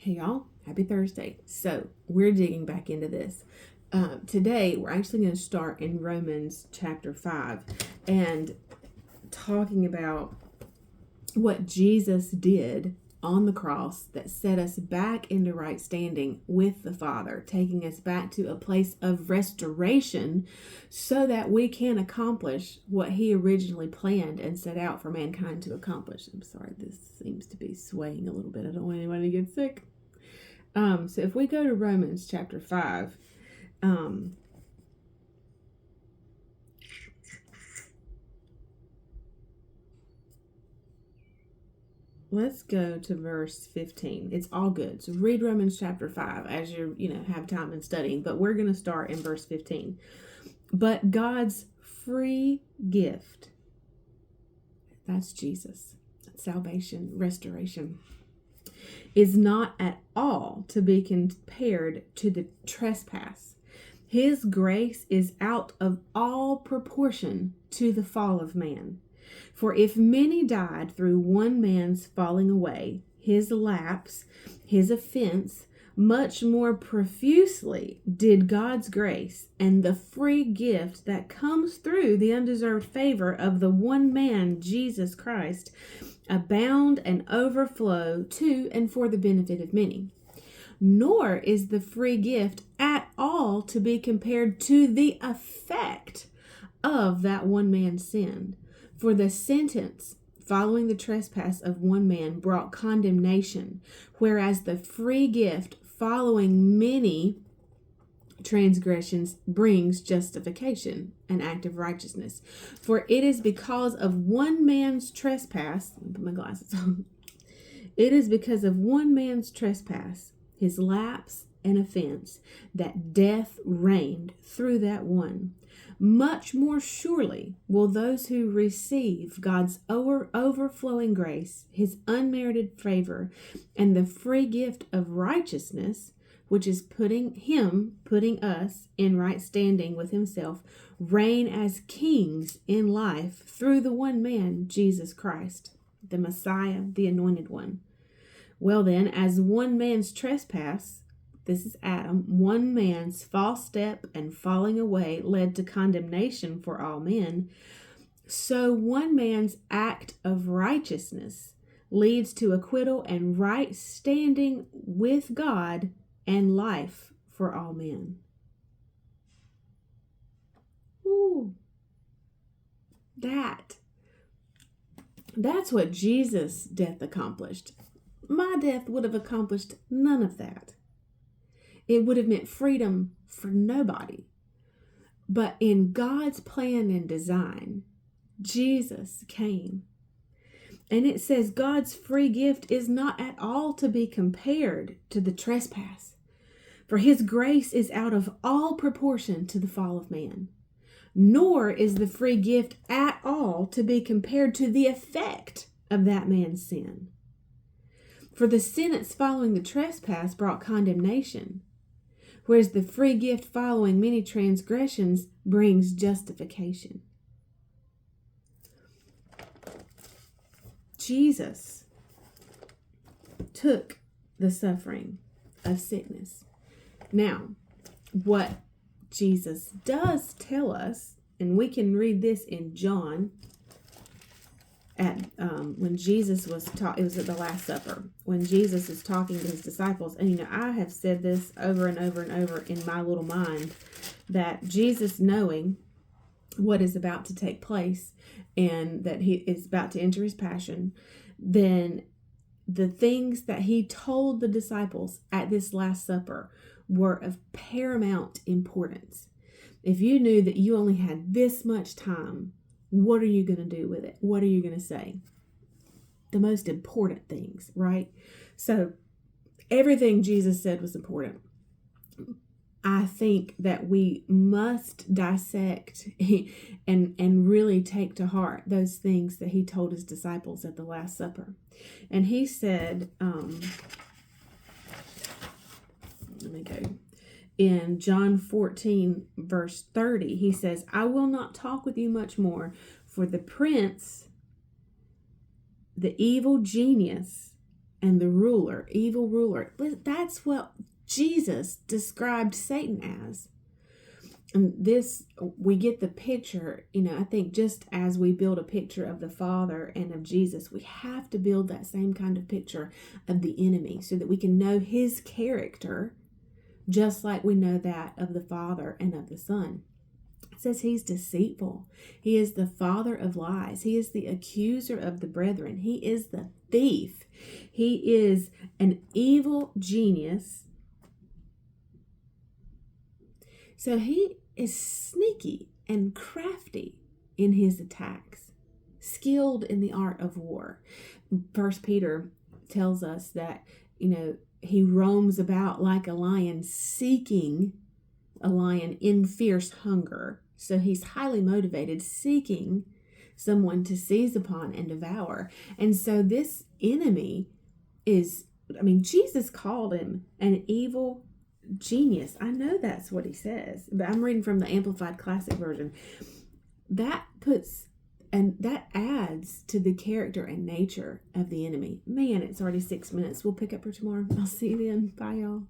Hey y'all, happy Thursday. So we're digging back into this. Today we're actually going to start in Romans chapter 5 and talking about what Jesus did on the cross that set us back into right standing with the Father, taking us back to a place of restoration so that we can accomplish what he originally planned and set out for mankind to accomplish. I'm sorry, this seems to be swaying a little bit. I don't want anyone to get sick. So if we go to Romans chapter 5, let's go to verse 15. It's all good. So read Romans chapter 5 as you have time in studying, but we're going to start in verse 15. But God's free gift, that's Jesus, salvation, restoration, is not at all to be compared to the trespass. His grace is out of all proportion to the fall of man. For if many died through one man's falling away, his lapse, his offense, much more profusely did God's grace and the free gift that comes through the undeserved favor of the one man, Jesus Christ, abound and overflow to and for the benefit of many. Nor is the free gift at all to be compared to the effect of that one man's sin. For the sentence following the trespass of one man brought condemnation, whereas the free gift following many transgressions brings justification, an act of righteousness. For it is because of one man's trespass, let me put my glasses on. It is because of one man's trespass, his lapse and offense, that death reigned through that one. Much more surely will those who receive God's overflowing grace, his unmerited favor, and the free gift of righteousness, which is putting us in right standing with himself, reign as kings in life through the one man, Jesus Christ, the Messiah, the anointed one. Well then, as one man's trespass, this is Adam, one man's false step and falling away led to condemnation for all men, so one man's act of righteousness leads to acquittal and right standing with God and life for all men. Ooh. That's what Jesus' death accomplished. My death would have accomplished none of that. It would have meant freedom for nobody. But in God's plan and design, Jesus came. And it says God's free gift is not at all to be compared to the trespass. For his grace is out of all proportion to the fall of man. Nor is the free gift at all to be compared to the effect of that man's sin. For the sentence following the trespass brought condemnation, whereas the free gift following many transgressions brings justification. Jesus took the suffering of sickness. Now, what Jesus does tell us, and we can read this in John, when Jesus was taught, it was at the Last Supper, when Jesus is talking to his disciples. And I have said this over and over and over in my little mind, that Jesus, knowing what is about to take place and that he is about to enter his passion, then the things that he told the disciples at this Last Supper were of paramount importance. If you knew that you only had this much time, what are you going to do with it? What are you going to say? The most important things, right? So everything Jesus said was important. I think that we must dissect and really take to heart those things that he told his disciples at the Last Supper. And he said, let me go. In John 14, verse 30, he says, I will not talk with you much more, for the prince, the evil genius, and the ruler, evil ruler. That's what Jesus described Satan as. And this, we get the picture, I think just as we build a picture of the Father and of Jesus, we have to build that same kind of picture of the enemy so that we can know his character just like we know that of the Father and of the Son. It says he's deceitful. He is the father of lies. He is the accuser of the brethren. He is the thief. He is an evil genius. So he is sneaky and crafty in his attacks, skilled in the art of war. First Peter tells us that, he roams about like a lion, seeking a lion in fierce hunger. So he's highly motivated, seeking someone to seize upon and devour. And so this enemy is, Jesus called him an evil genius. I know that's what he says, but I'm reading from the Amplified Classic Version. That adds to the character and nature of the enemy. Man, it's already 6 minutes. We'll pick up for tomorrow. I'll see you then. Bye, y'all.